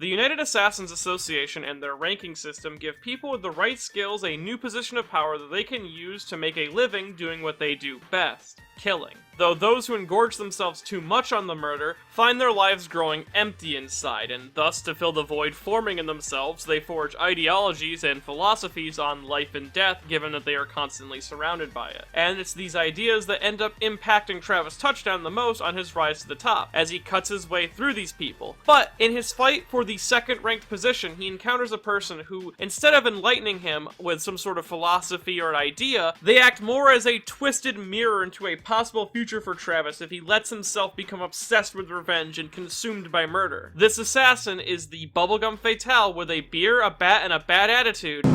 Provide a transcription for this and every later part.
The United Assassins Association and their ranking system give people with the right skills a new position of power that they can use to make a living doing what they do best: killing. Though those who engorge themselves too much on the murder find their lives growing empty inside, and thus to fill the void forming in themselves, they forge ideologies and philosophies on life and death, given that they are constantly surrounded by it. And it's these ideas that end up impacting Travis Touchdown the most on his rise to the top, as he cuts his way through these people. But in his fight for the second-ranked position, he encounters a person who, instead of enlightening him with some sort of philosophy or an idea, they act more as a twisted mirror into a possible future for Travis if he lets himself become obsessed with revenge and consumed by murder. This assassin is the bubblegum fatale with a beer, a bat, and a bad attitude. You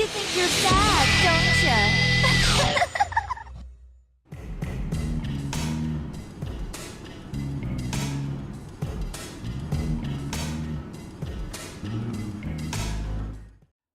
think you're sad, don't ya?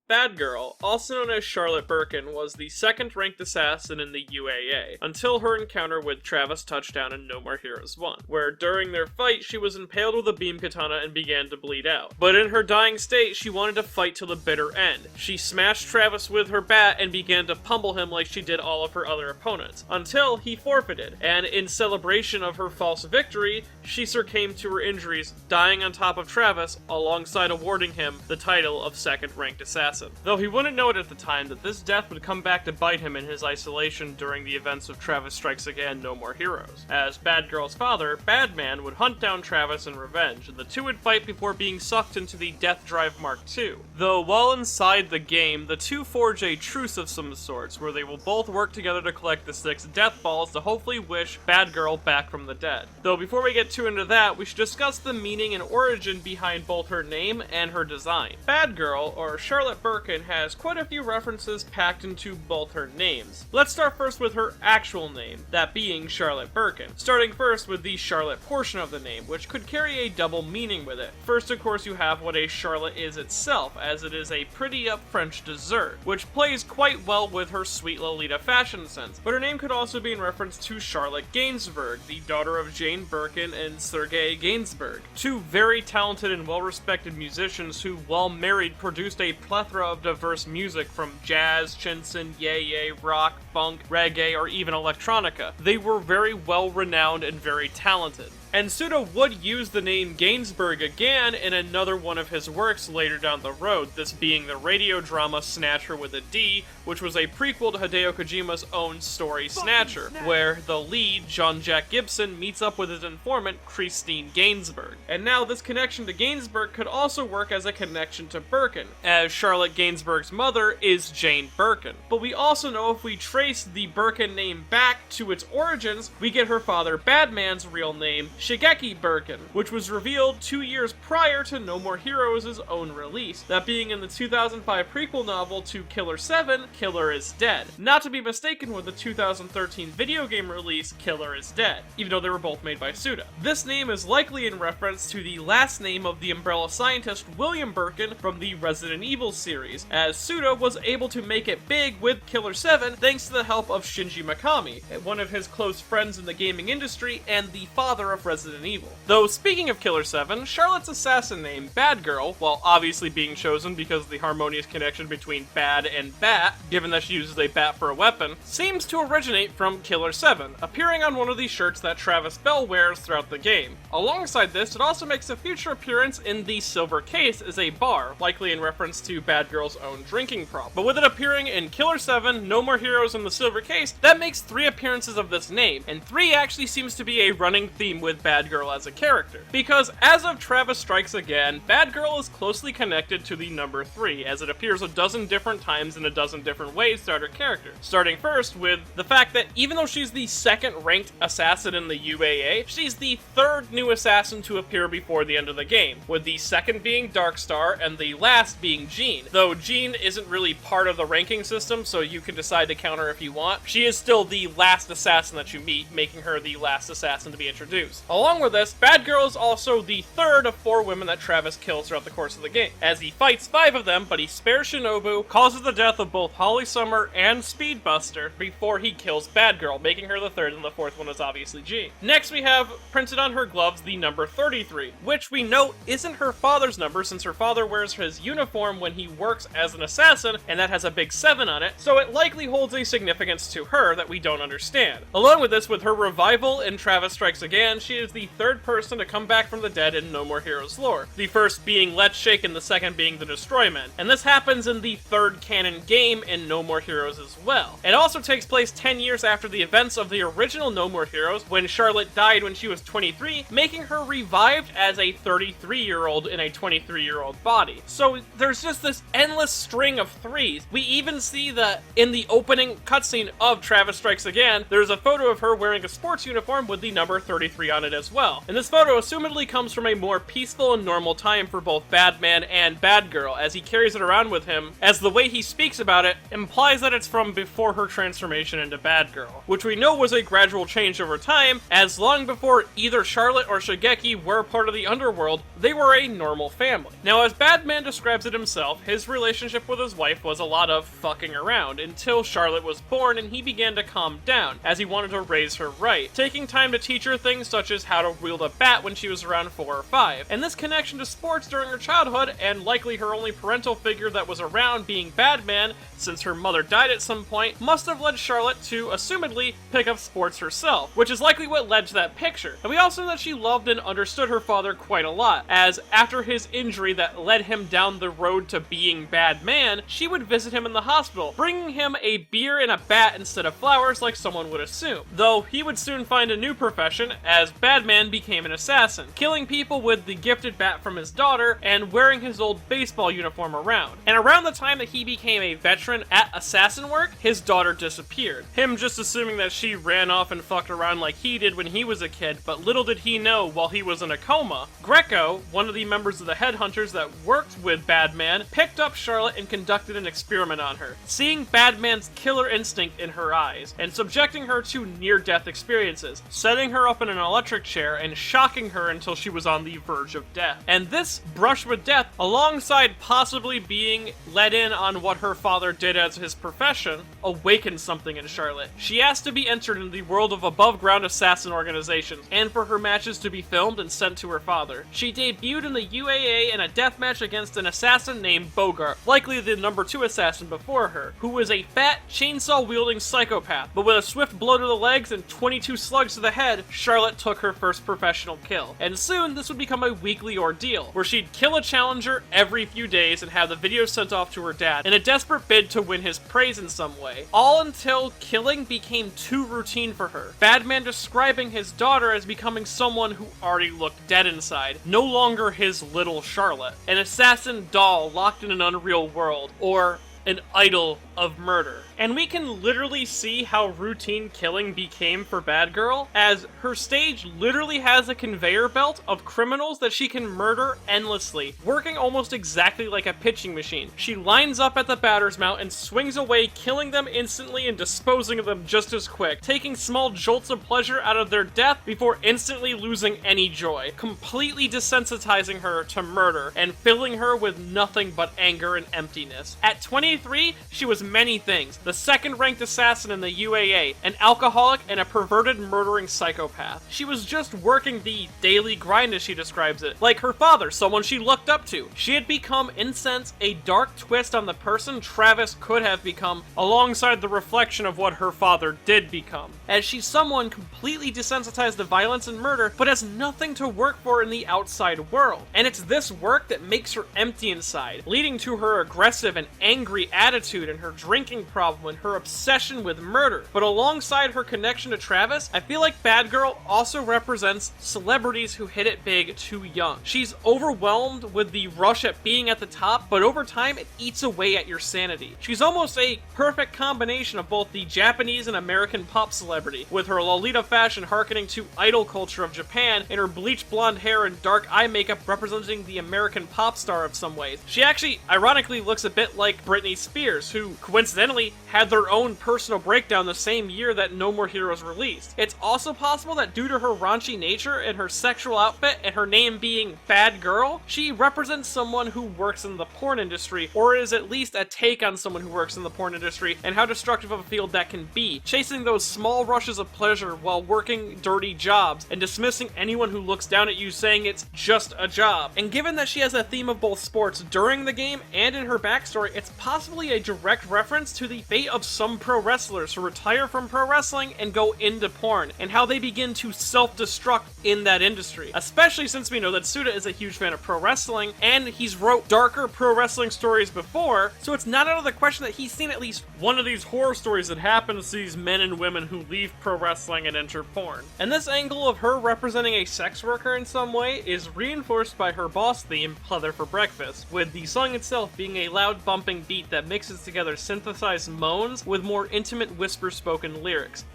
Bad Girl, also known as Charlotte Birkin, was the second-ranked assassin in the UAA, until her encounter with Travis Touchdown in No More Heroes 1, where during their fight she was impaled with a beam katana and began to bleed out. But in her dying state, she wanted to fight till the bitter end. She smashed Travis with her bat and began to pummel him like she did all of her other opponents, until he forfeited, and in celebration of her false victory, she succumbed to her injuries, dying on top of Travis, alongside awarding him the title of second-ranked assassin. Though he wouldn't know it at the time that this death would come back to bite him in his isolation during the events of Travis Strikes Again: No More Heroes. As Bad Girl's father, Badman, would hunt down Travis in revenge, and the two would fight before being sucked into the Death Drive Mark II. Though while inside the game, the two forge a truce of some sorts, where they will both work together to collect the 6 death balls to hopefully wish Bad Girl back from the dead. Though before we get too into that, we should discuss the meaning and origin behind both her name and her design. Bad Girl, or Charlotte Birkin, has quite a few references packed into both her names. Let's start first with her actual name, that being Charlotte Birkin. Starting first with the Charlotte portion of the name, which could carry a double meaning with it. First, of course, you have what a Charlotte is itself, as it is a pretty-up French dessert, which plays quite well with her sweet Lolita fashion sense. But her name could also be in reference to Charlotte Gainsbourg, the daughter of Jane Birkin and Sergei Gainsbourg, two very talented and well-respected musicians who, while married, produced a plethora of diverse music from jazz, chanson, yay, rock, funk, reggae, or even electronica. They were very well-renowned and very talented. And Suda would use the name Gainsbourg again in another one of his works later down the road, this being the radio drama Snatcher with a D, which was a prequel to Hideo Kojima's own story Snatcher, where the lead, Jean-Jacques Gibson, meets up with his informant, Christine Gainsbourg. And now this connection to Gainsbourg could also work as a connection to Birkin, as Charlotte Gainsbourg's mother is Jane Birkin. But we also know if we trace the Birkin name back to its origins, we get her father Badman's real name, Shigeki Birkin, which was revealed 2 years prior to No More Heroes' own release, that being in the 2005 prequel novel to Killer 7, Killer is Dead, not to be mistaken with the 2013 video game release Killer is Dead, even though they were both made by Suda. This name is likely in reference to the last name of the Umbrella scientist William Birkin from the Resident Evil series, as Suda was able to make it big with Killer 7 thanks to the help of Shinji Mikami, one of his close friends in the gaming industry and the father of Resident Evil. Though speaking of Killer 7, Charlotte's assassin name, Bad Girl, while obviously being chosen because of the harmonious connection between bad and bat, given that she uses a bat for a weapon, seems to originate from Killer 7, appearing on one of the shirts that Travis Bell wears throughout the game. Alongside this, it also makes a future appearance in the Silver Case as a bar, likely in reference to Bad Girl's own drinking problem. But with it appearing in Killer 7, No More Heroes, and the Silver Case, that makes 3 appearances of this name, and 3 actually seems to be a running theme with Bad Girl as a character. Because as of Travis Strikes Again, Bad Girl is closely connected to the number 3, as it appears a dozen different times in a dozen different ways throughout her character. Starting first with the fact that even though she's the second-ranked assassin in the UAA, she's the 3rd new assassin to appear before the end of the game, with the second being Darkstar and the last being Jean. Though Jean isn't really part of the ranking system, so you can decide to count her if you want, she is still the last assassin that you meet, making her the last assassin to be introduced. Along with this, Bad Girl is also the third of 4 women that Travis kills throughout the course of the game, as he fights 5 of them, but he spares Shinobu, causes the death of both Holly Summer and Speedbuster before he kills Bad Girl, making her the third, and the fourth one is obviously Jean. Next we have printed on her gloves the number 33, which we know isn't her father's number since her father wears his uniform when he works as an assassin, and that has a big 7 on it, so it likely holds a significance to her that we don't understand. Along with this, with her revival in Travis Strikes Again, she is the third person to come back from the dead in No More Heroes lore, the first being Let's Shake and the second being the Destroy Men, and this happens in the third canon game in No More Heroes as well. It also takes place 10 years after the events of the original No More Heroes, when Charlotte died when she was 23, making her revived as a 33-year-old in a 23-year-old body. So there's just this endless string of 3s. We even see that in the opening cutscene of Travis Strikes Again, there's a photo of her wearing a sports uniform with the number 33 on it as well. And this photo assumedly comes from a more peaceful and normal time for both Badman and Bad Girl, as he carries it around with him, as the way he speaks about it implies that it's from before her transformation into Bad Girl, which we know was a gradual change over time, as long before either Charlotte or Shigeki were part of the underworld, they were a normal family. Now, as Badman describes it himself, his relationship with his wife was a lot of fucking around, until Charlotte was born and he began to calm down, as he wanted to raise her right, taking time to teach her things such as how to wield a bat when she was around 4 or 5. And this connection to sports during her childhood, and likely her only parental figure that was around being Badman, since her mother died at some point, must have led Charlotte to, assumedly, pick up sports herself, which is likely what led to that picture. And we also know that she loved and understood her father quite a lot, as after his injury that led him down the road to being Badman, she would visit him in the hospital, bringing him a beer and a bat instead of flowers like someone would assume. Though he would soon find a new profession, as Badman became an assassin, killing people with the gifted bat from his daughter and wearing his old baseball uniform around. And around the time that he became a veteran at assassin work, his daughter disappeared. Him just assuming that she ran off and fucked around like he did when he was a kid, but little did he know while he was in a coma, Greco, one of the members of the headhunters that worked with Badman, picked up Charlotte and conducted an experiment on her, seeing Badman's killer instinct in her eyes, and subjecting her to near-death experiences, setting her up in an electric chair and shocking her until she was on the verge of death. And this brush with death, alongside possibly being let in on what her father did as his profession, awakened something in Charlotte. She asked to be entered into the world of above-ground assassin organizations, and for her matches to be filmed and sent to her father. She debuted in the UAA in a deathmatch against an assassin named Bogart, likely the number 2 assassin before her, who was a fat, chainsaw-wielding psychopath, but with a swift blow to the legs and 22 slugs to the head, Charlotte took her first professional kill. And soon, this would become a weekly ordeal, where she'd kill a challenger every few days and have the video sent off to her dad, in a desperate bid to win his praise in some way, all until killing became too routine for her. Badman describing his daughter as becoming someone who already looked dead inside, no longer his little Charlotte, an assassin doll locked in an unreal world, or an idol of murder. And we can literally see how routine killing became for Bad Girl, as her stage literally has a conveyor belt of criminals that she can murder endlessly, working almost exactly like a pitching machine. She lines up at the batter's mount and swings away, killing them instantly and disposing of them just as quick, taking small jolts of pleasure out of their death before instantly losing any joy, completely desensitizing her to murder and filling her with nothing but anger and emptiness. At 23, she was many things: the second-ranked assassin in the UAA, an alcoholic, and a perverted murdering psychopath. She was just working the daily grind, as she describes it, like her father, someone she looked up to. She had become, in sense, a dark twist on the person Travis could have become, alongside the reflection of what her father did become, as she's someone completely desensitized to violence and murder, but has nothing to work for in the outside world. And it's this work that makes her empty inside, leading to her aggressive and angry attitude and her drinking problem and her obsession with murder. But alongside her connection to Travis, I feel like Bad Girl also represents celebrities who hit it big too young. She's overwhelmed with the rush at being at the top, but over time it eats away at your sanity. She's almost a perfect combination of both the Japanese and American pop celebrity, with her Lolita fashion harkening to idol culture of Japan, and her bleached blonde hair and dark eye makeup representing the American pop star of some ways. She actually, ironically, looks a bit like Britney Spears, who, coincidentally, had their own personal breakdown the same year that No More Heroes released. It's also possible that due to her raunchy nature and her sexual outfit and her name being Bad Girl, she represents someone who works in the porn industry, or is at least a take on someone who works in the porn industry and how destructive of a field that can be, chasing those small rushes of pleasure while working dirty jobs and dismissing anyone who looks down at you saying it's just a job. And given that she has a theme of both sports during the game and in her backstory, it's possibly a direct reference to the fate of some pro wrestlers who retire from pro wrestling and go into porn, and how they begin to self-destruct in that industry. Especially since we know that Suda is a huge fan of pro wrestling, and he's wrote darker pro wrestling stories before, so it's not out of the question that he's seen at least one of these horror stories that happens to these men and women who leave pro wrestling and enter porn. And this angle of her representing a sex worker in some way is reinforced by her boss theme, Pleather for Breakfast, with the song itself being a loud bumping beat that mixes together synthesized moans with more intimate whisper-spoken lyrics.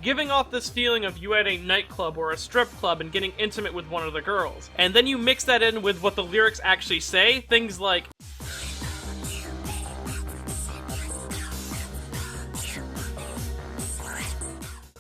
Giving off this feeling of you at a nightclub or a strip club and getting intimate with one of the girls. And then you mix that in with what the lyrics actually say, things like,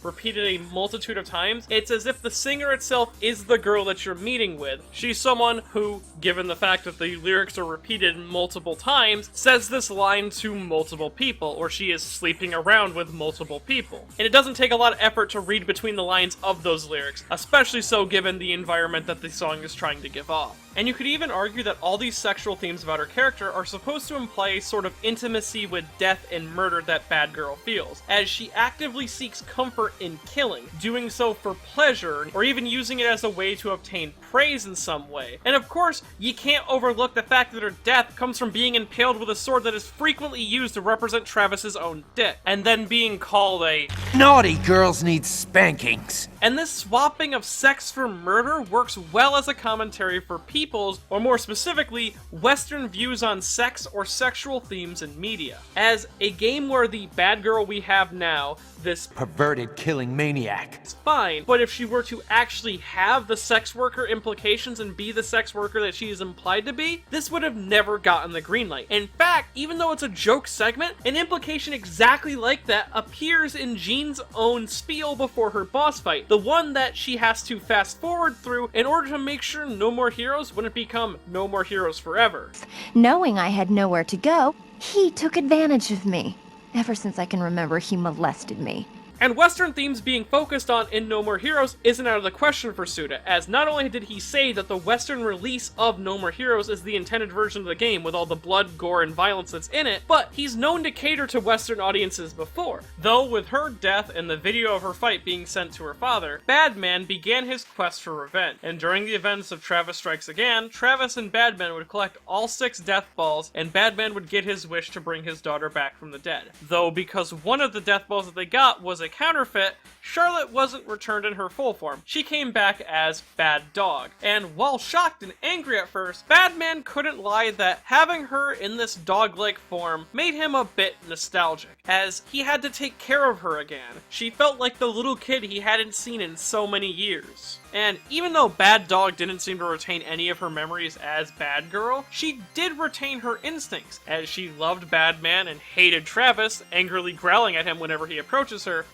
repeated a multitude of times. It's as if the singer itself is the girl that you're meeting with. She's someone who, given the fact that the lyrics are repeated multiple times, says this line to multiple people, or she is sleeping around with multiple people. And it doesn't take a lot of effort to read between the lines of those lyrics, especially so given the environment that the song is trying to give off. And you could even argue that all these sexual themes about her character are supposed to imply a sort of intimacy with death and murder that Bad Girl feels, as she actively seeks comfort in killing, doing so for pleasure, or even using it as a way to obtain praise in some way. And of course, you can't overlook the fact that her death comes from being impaled with a sword that is frequently used to represent Travis's own dick, and then being called a naughty girls need spankings. And this swapping of sex for murder works well as a commentary for people's, or more specifically, Western views on sex or sexual themes in media. As a game where the bad girl we have now, this perverted killing maniac, is fine, but if she were to actually have the sex worker implications and be the sex worker that she is implied to be, this would have never gotten the green light. In fact, even though it's a joke segment, an implication exactly like that appears in Jean's own spiel before her boss fight, the one that she has to fast forward through in order to make sure No More Heroes wouldn't become No More Heroes forever. Knowing I had nowhere to go, he took advantage of me. Ever since I can remember, he molested me. And Western themes being focused on in No More Heroes isn't out of the question for Suda, as not only did he say that the Western release of No More Heroes is the intended version of the game with all the blood, gore, and violence that's in it, but he's known to cater to Western audiences before. Though with her death and the video of her fight being sent to her father, Badman began his quest for revenge, and during the events of Travis Strikes Again, Travis and Badman would collect all 6 death balls, and Badman would get his wish to bring his daughter back from the dead. Though because one of the death balls that they got was a counterfeit, Charlotte wasn't returned in her full form. She came back as Bad Dog. And while shocked and angry at first, Badman couldn't lie that having her in this dog-like form made him a bit nostalgic, as he had to take care of her again. She felt like the little kid he hadn't seen in so many years. And even though Bad Dog didn't seem to retain any of her memories as Bad Girl, she did retain her instincts, as she loved Badman and hated Travis, angrily growling at him whenever he approaches her.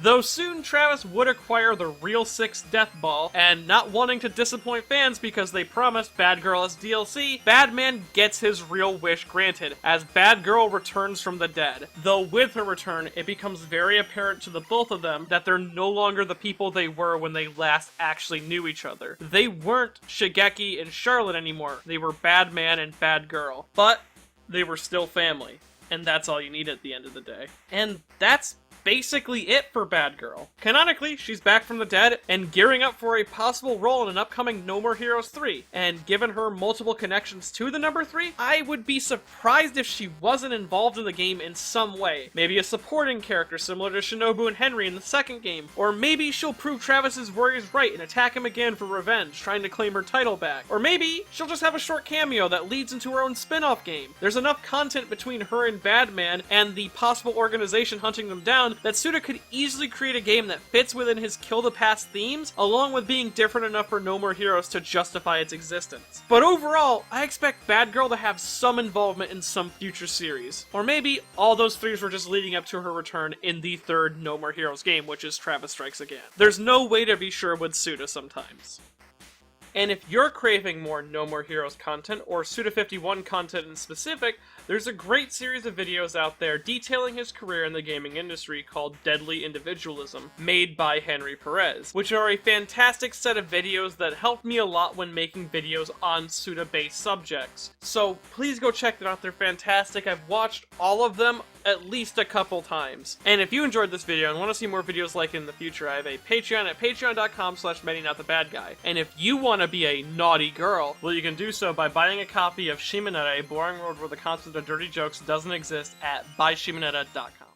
Though soon Travis would acquire the real 6th death ball, and not wanting to disappoint fans because they promised Bad Girl as DLC, Badman gets his real wish granted, as Bad Girl returns from the dead. Though with her return, it becomes very apparent to the both of them that they're no longer the people they were when they last actually knew each other. They weren't Shigeki and Charlotte anymore, they were Badman and Bad Girl. But they were still family, and that's all you need at the end of the day. And that's basically it for Bad Girl. Canonically, she's back from the dead and gearing up for a possible role in an upcoming No More Heroes 3, and given her multiple connections to the number 3, I would be surprised if she wasn't involved in the game in some way. Maybe a supporting character similar to Shinobu and Henry in the second game, or maybe she'll prove Travis's worries right and attack him again for revenge, trying to claim her title back. Or maybe she'll just have a short cameo that leads into her own spin-off game. There's enough content between her and Badman and the possible organization hunting them down that Suda could easily create a game that fits within his Kill the Past themes, along with being different enough for No More Heroes to justify its existence. But overall, I expect Bad Girl to have some involvement in some future series. Or maybe all those threes were just leading up to her return in the third No More Heroes game, which is Travis Strikes Again. There's no way to be sure with Suda sometimes. And if you're craving more No More Heroes content, or Suda51 content in specific, there's a great series of videos out there detailing his career in the gaming industry called Deadly Individualism, made by Henry Perez, which are a fantastic set of videos that helped me a lot when making videos on Suda-based subjects. So please go check them out, they're fantastic. I've watched all of them at least a couple times. And if you enjoyed this video and want to see more videos like it in the future, I have a Patreon at patreon.com/ManyNotTheBadGuy. And if you want to be a naughty girl, well, you can do so by buying a copy of Shimonetta, a boring world where the concept of dirty jokes doesn't exist at buyshimonetta.com.